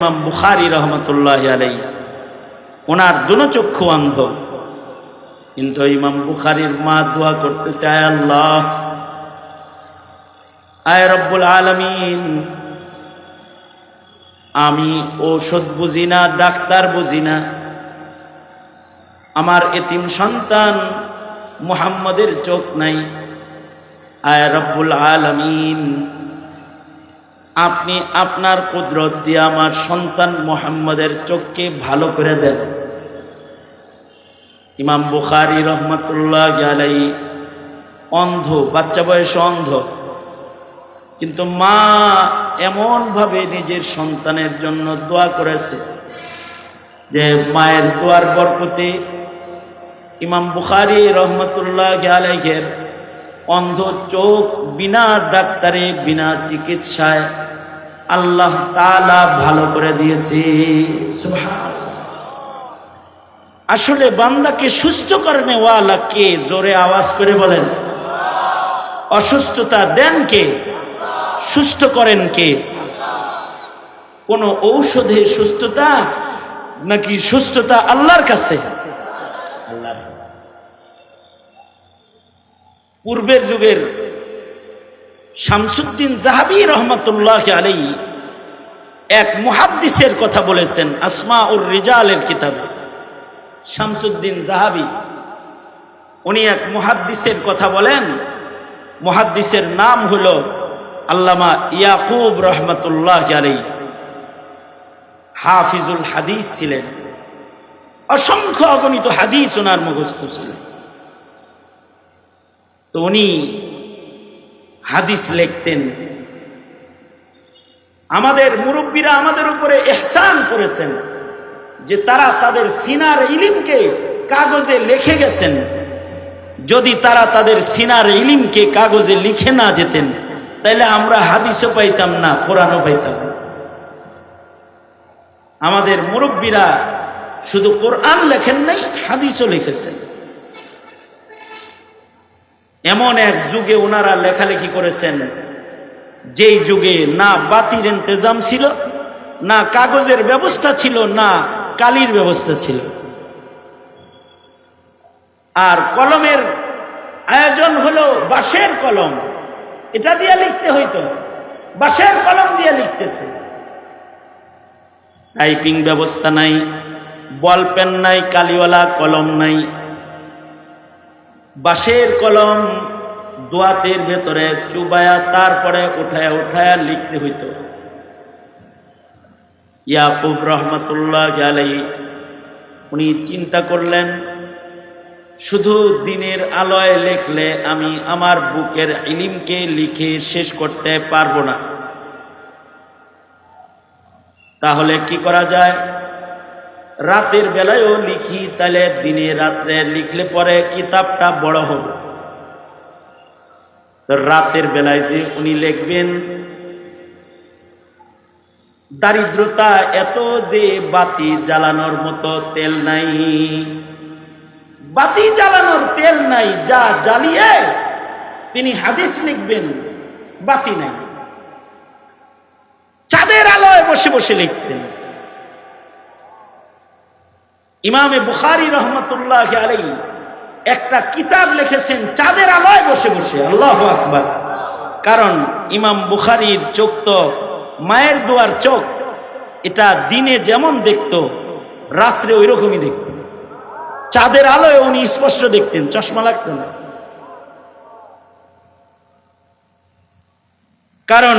ইমাম বুখারী রহমতুল্লাহ আলাইহি ওনার দুনো চক্ষু অন্ধ, কিন্তু ইমাম বুখারীর মা দোয়া করতেছে, আয় আল্লাহ, আয় রব্বুল আলামিন, আমি ঔষধ বুঝি না, ডাক্তার বুঝি না, আমার এতিম সন্তান মুহাম্মদের চোখ নাই, আয় রব্বুল আলামিন, আপনি আপনার কুদরত দিয়ে আমার সন্তান মুহাম্মদের চোখকে ভালো করে দেন। ইমাম বুখারী রহমতুল্লাহ আলাইহি অন্ধ, বাচ্চা বয়সে অন্ধ, কিন্তু মা এমন ভাবে নিজের সন্তানের জন্য দোয়া করেছে যে মায়ের দোয়ার বরকতে ইমাম বুখারী রহমতুল্লাহ আলাইহির অন্ধ চোখ বিনা ডাক্তারে বিনা চিকিৎসায় আল্লাহ তাআলা ভালো করে দিয়েছে। সুবহানাল্লাহ। আসলে বান্দাকে সুস্থ করনে ওয়ালা কে? জোরে আওয়াজ করে বলেন। অসুস্থতা দেন কে? সুস্থ করেন কে? কোন ঔষধে সুস্থতা নাকি সুস্থতা আল্লাহর কাছে? আল্লাহর কাছে। পূর্বের যুগের শামসুদ্দিন যাহাবী রহমতুল্লাহ আলাইহি এক মুহাদ্দিসের কথা বলেছেন আসমাউর রিজালের কিতাবে। শামসুদ্দিন যাহাবী উনি এক মুহাদ্দিসের কথা বলেন। মুহাদ্দিসের নাম হলো আল্লামা ইয়াকুব রহমতুল্লাহ আলাইহি। হাফিজুল হাদিস ছিলেন, অসংখ্য অগণিত হাদিস ওনার মুখস্থ ছিল। তো উনি হাদিস লিখতেন। আমাদের মুরব্বীরা আমাদের উপরে ইহসান করেছেন যে তারা তাদের সিনার ইলমকে কাগজে লিখে গেছেন। যদি তারা তাদের সিনার ইলমকে কাগজে লিখে না যেতেন তাহলে আমরা হাদিসও পাইতাম না, কোরআনও পাইতাম না। আমাদের মুরব্বীরা শুধু কোরআন লেখেন নাই, হাদিসও লিখেছেন। এমন এক যুগে ওনারা লেখালেখি করেছেন যেই যুগে না বাতির ইন্তেজাম ছিল, না কাগজের ব্যবস্থা ছিল, না কালির ব্যবস্থা ছিল, আর কলমের আয়োজন হলো বাঁশের কলম। এটা দিয়ে লিখতে হইতো, বাঁশের কলম দিয়ে লিখতেছে। টাইপিং ব্যবস্থা নাই, বল পেন নাই, কালিওয়ালা কলম নাই, বাঁশের কলম দোয়াতের ভেতরে চুবায়া তারপরে উঠায়া উঠায়া লিখতে হইতো। ইয়াকুব রহমতুল্লাহ আলাইহি উনি চিন্তা করলেন, শুধু দিনের আলোয় লিখলে আমি আমার বুকের ইলমকে লিখে শেষ করতে পারবো না। তাহলে কি করা যায়? রাতের বেলায়ও লিখি, তাহলে দিনে রাত্রে লিখলে পরে কিতাবটা বড় হবে। তো রাতের বেলায় যে উনি লিখবেন, দারিদ্রতা এত যে বাতি জ্বালানোর মতো তেল নাই, বাতি জ্বালানোর তেল নাই, যা জ্বালিয়ে তিনি হাদিস লিখবেন বাতি নাই। চাঁদের আলোয় বসে বসে লিখতেন। ইমামে বুখারী রহমতুল্লাহ আলাইহি একটা কিতাব লিখেছেন চাঁদের আলোয় বসে বসে। আল্লাহু আকবার। কারণ ইমাম বুখারীর চোখ তো মায়ের দোয়ার চোখ, এটা দিনে যেমন দেখতো রাত্রে ওই রকমই দেখত। চাঁদের আলোয় উনি স্পষ্ট দেখতেন, চশমা লাগত না। কারণ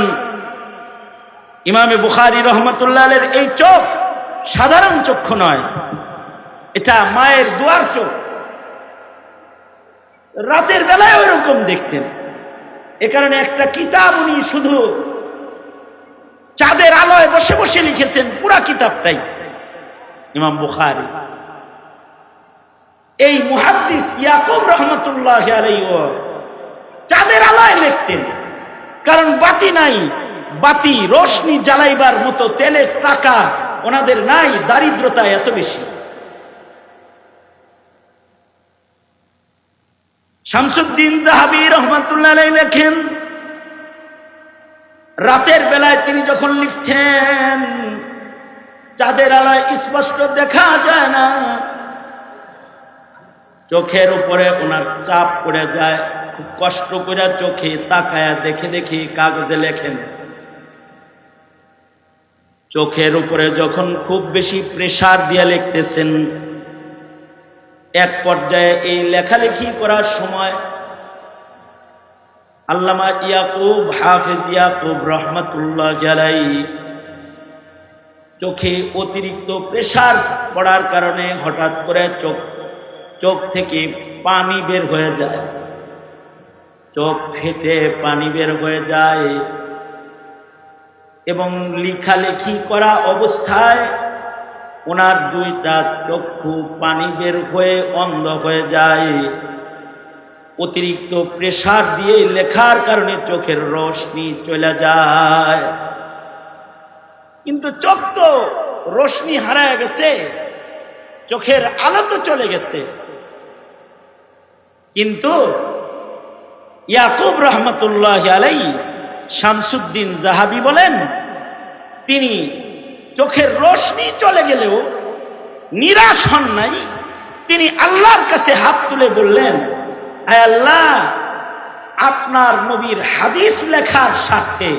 ইমামে বুখারী রহমতুল্লাহ আলাইহির এই চোখ সাধারণ চক্ষু নয়, এটা মায়ের দোয়ার চোখ। রাতের বেলায় ওই রকম দেখতেন। এ কারণে একটা কিতাব উনি শুধু চাঁদের আলোয় বসে বসে লিখেছেন, পুরা কিতাবটাই ইমাম বুখারী। এই মুহাদ্দিস ইয়াকুব রহমতুল্লাহ আলাইহি চাঁদের আলোয় লিখতেন। কারণ বাতি নাই, বাতি রোশনি জ্বালাইবার মতো তেলের টাকা ওনাদের নাই, দারিদ্রতা এত বেশি। শামসুদ্দিন যাহাবী রহমতুল্লাহ আলাইহি লেখেন, রাতের বেলায় তিনি যখন লিখছেন চাঁদের আলোয় স্পষ্ট দেখা যায় না, চোখের উপরে ওনার চাপ পড়ে যায়, খুব কষ্ট করে চোখে তাকায়া দেখে দেখে কাগজে লেখেন। চোখের উপরে যখন খুব বেশি প্রেসার দিয়ে লিখতেছেন, এক পর্যায়ে এই লেখালেখি করার সময় আল্লামা ইয়াকুব, হাফেজ ইয়াকুব রহমাতুল্লাহ আলাইহি চোখে অতিরিক্ত প্রেসার পড়ার কারণে হঠাৎ করে চোখ থেকে পানি বের হয়ে যায়, চোখ ফেটে পানি বের হয়ে যায় এবং লেখালেখি করা অবস্থায় ওনার দুইটা চক্ষু পানি বের হয়ে অন্ধ হয়ে যায়। অতিরিক্ত প্রেসার দিয়ে লেখার কারণে চোখের রোশনি চলে যায়। কিন্তু চোখ তো রোশনি হারায় গেছে, চোখের আলো তো চলে গেছে। কিন্তু ইয়াকুব রহমতুল্লাহ আলাইহি শামসুদ্দিন জাহাবি বলেন, তিনি চোখের রোশনি চলে গেলেও নিরাশ হন নাই। তিনি আল্লাহর কাছে হাত তুলে বললেন, আয় আল্লাহ, আপনার নবীর হাদিস লেখার স্বার্থে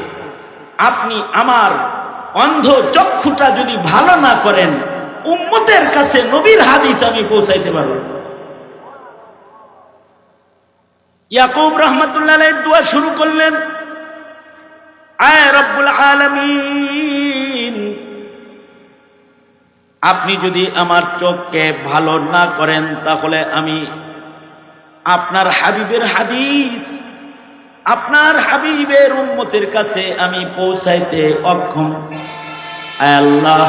আপনি আমার অন্ধ চক্ষুটা যদি ভালো না করেন, উম্মতের কাছে নবীর হাদিস আমি পৌঁছাইতে পারব। ইয়াকুব রহমতুল্লাহ আলাইহি দোয়া শুরু করলেন, আয় রব্বুল আলামিন, আপনি যদি আমার চোখকে ভালো না করেন তাহলে আমি আপনার হাবিবের হাদিস, আপনার হাবিবের উম্মতের কাছে আমি পৌঁছাইতে অক্ষম। আয় আল্লাহ,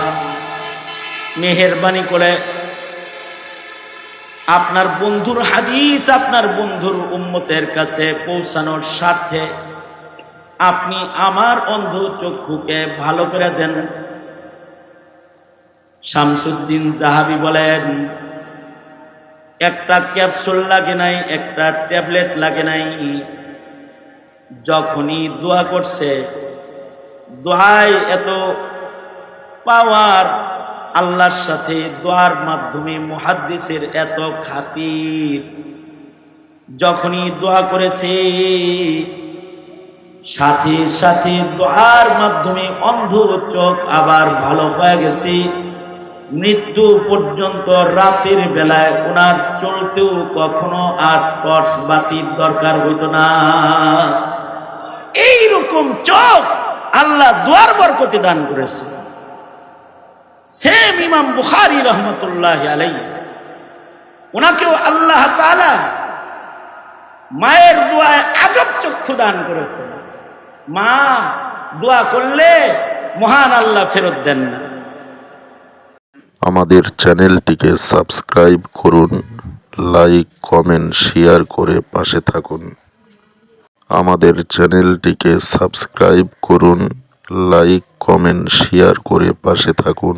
মেহেরবানি করে আপনার বন্ধুর হাদিস, আপনার বন্ধুর উম্মতের কাছে পৌঁছানোর স্বার্থে আপনি আমার অন্ধ চক্ষুকে ভালো করে দেন। শামসুদ্দিন জাহাবি বলেন, একটা ক্যাপসুল লাগে নাই, একটা ট্যাবলেট লাগে নাই, যখনই দোয়া করছে, দোয়ায় এত পাওয়ার, আল্লাহর সাথে দোয়ার মাধ্যমে মুহাদ্দিসের এত খাতির, যখনই দোয়া করেছে সাথে সাথে দোয়ার মাধ্যমে অন্ধ চোখ আবার ভালো হয়ে গেছে। মৃত্যু পর্যন্ত রাতের বেলায় ওনার চলতেও কখনো আর টর্চ বাতির দরকার হইত না। এইরকম চোখ আল্লাহ দোয়ার বরকতে দান করেছে। সেম ইমাম বুখারী রহমতুল্লাহ আলাইহি, ওনাকেও আল্লাহ তাআলা মায়ের দোয়ায় আজব চক্ষু দান করেছে। মা দোয়া করলে মহান আল্লাহ ফেরত দেন না। আমাদের চ্যানেলটিকে সাবস্ক্রাইব করুন, লাইক, কমেন্ট, শেয়ার করে পাশে থাকুন। আমাদের চ্যানেলটিকে সাবস্ক্রাইব করুন, লাইক, কমেন্ট, শেয়ার করে পাশে থাকুন।